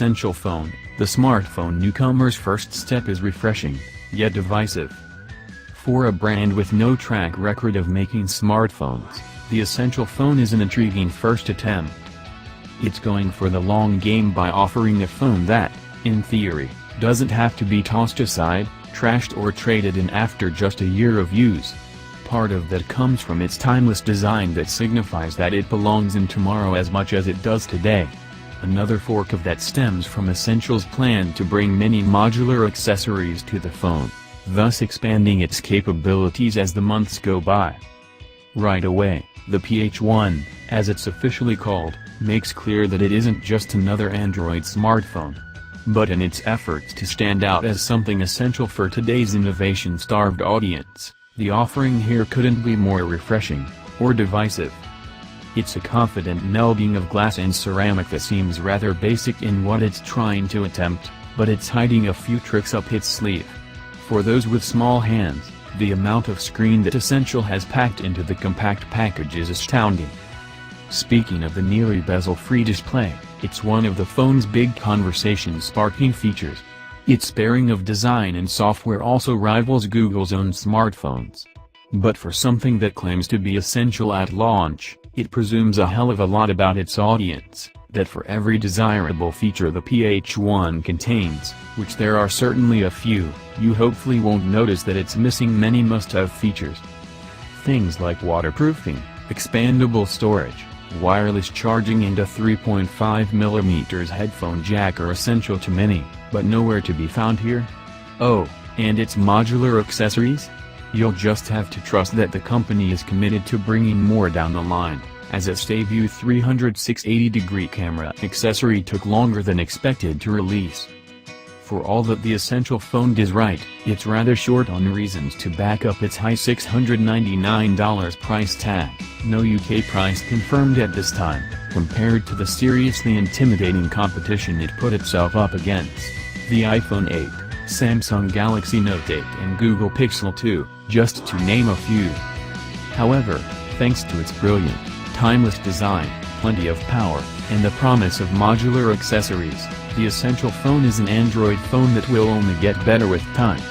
Essential phone, the smartphone newcomer's first step is refreshing, yet divisive. For a brand with no track record of making smartphones, the Essential phone is an intriguing first attempt. It's going for the long game by offering a phone that, in theory, doesn't have to be tossed aside, trashed or traded in after just a year of use. Part of that comes from its timeless design that signifies that it belongs in tomorrow as much as it does today. Another fork of that stems from Essential's plan to bring many modular accessories to the phone, thus expanding its capabilities as the months go by. Right away, the PH1, as it's officially called, makes clear that it isn't just another Android smartphone. But in its efforts to stand out as something essential for today's innovation-starved audience, the offering here couldn't be more refreshing, or divisive. It's a confident melding of glass and ceramic that seems rather basic in what it's trying to attempt, but it's hiding a few tricks up its sleeve. For those with small hands, the amount of screen that Essential has packed into the compact package is astounding. Speaking of the nearly bezel-free display, it's one of the phone's big conversation-sparking features. Its pairing of design and software also rivals Google's own smartphones. But for something that claims to be essential at launch, it presumes a hell of a lot about its audience, that for every desirable feature the PH1 contains, which there are certainly a few, you hopefully won't notice that it's missing many must-have features. Things like waterproofing, expandable storage, wireless charging and a 3.5mm headphone jack are essential to many, but nowhere to be found here. Oh, and its modular accessories? You'll just have to trust that the company is committed to bringing more down the line, as its debut 360-degree camera accessory took longer than expected to release. For all that the Essential phone does right, it's rather short on reasons to back up its high $699 price tag, no UK price confirmed at this time, compared to the seriously intimidating competition it put itself up against: the iPhone 8, Samsung Galaxy Note 8 and Google Pixel 2, just to name a few. However, thanks to its brilliant, timeless design, plenty of power, and the promise of modular accessories, the Essential phone is an Android phone that will only get better with time.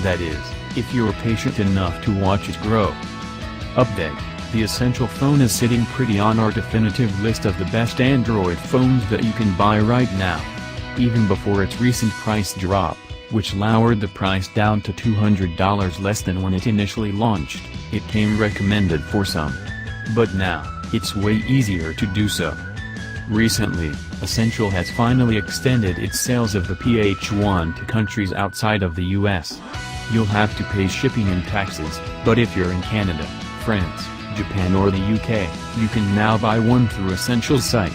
That is, if you're patient enough to watch it grow. Update: the Essential phone is sitting pretty on our definitive list of the best Android phones that you can buy right now. Even before its recent price drop, which lowered the price down to $200 less than when it initially launched, it came recommended for some. But now, it's way easier to do so. Recently, Essential has finally extended its sales of the PH1 to countries outside of the US. You'll have to pay shipping and taxes, but if you're in Canada, France, Japan or the UK, you can now buy one through Essential's site.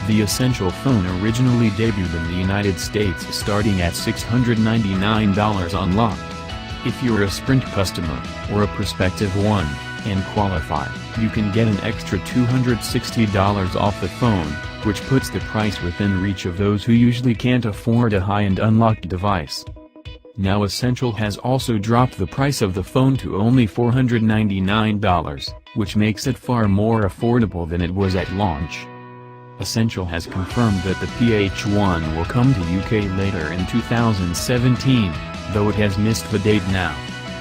The Essential phone originally debuted in the United States starting at $699 unlocked. If you're a Sprint customer, or a prospective one, and qualify, you can get an extra $260 off the phone, which puts the price within reach of those who usually can't afford a high-end unlocked device. Now Essential has also dropped the price of the phone to only $499, which makes it far more affordable than it was at launch. Essential has confirmed that the PH1 will come to UK later in 2017, though it has missed the date now.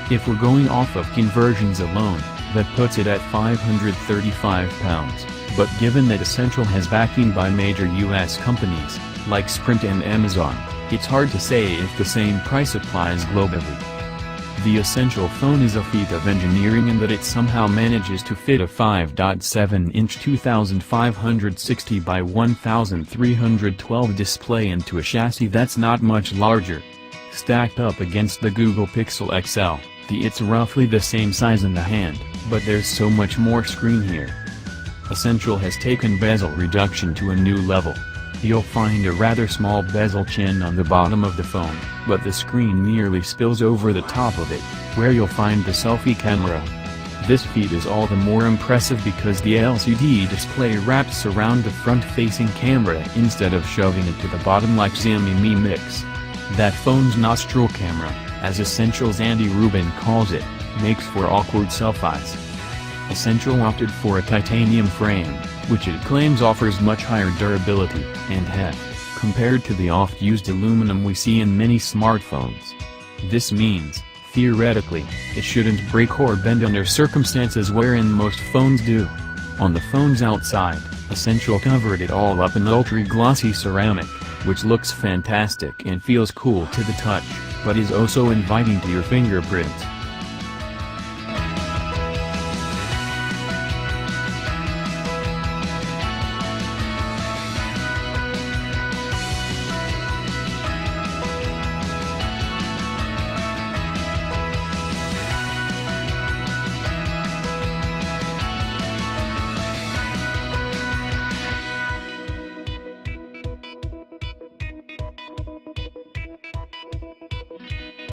If we're going off of conversions alone, that puts it at £535, but given that Essential has backing by major US companies, like Sprint and Amazon, it's hard to say if the same price applies globally. The Essential phone is a feat of engineering in that it somehow manages to fit a 5.7-inch 2560 by 1312 display into a chassis that's not much larger. Stacked up against the Google Pixel XL, it's roughly the same size in the hand, but there's so much more screen here. Essential has taken bezel reduction to a new level. You'll find a rather small bezel chin on the bottom of the phone, but the screen nearly spills over the top of it, where you'll find the selfie camera. This feat is all the more impressive because the LCD display wraps around the front-facing camera instead of shoving it to the bottom like Xiaomi Mi Mix. That phone's nostril camera, as Essential's Andy Rubin calls it, makes for awkward selfies. Essential opted for a titanium frame, which it claims offers much higher durability and heft. compared to the oft-used aluminum we see in many smartphones. This means, theoretically, it shouldn't break or bend under circumstances wherein most phones do. On the phone's outside, Essential covered it all up in ultra-glossy ceramic, which looks fantastic and feels cool to the touch, but is also inviting to your fingerprints.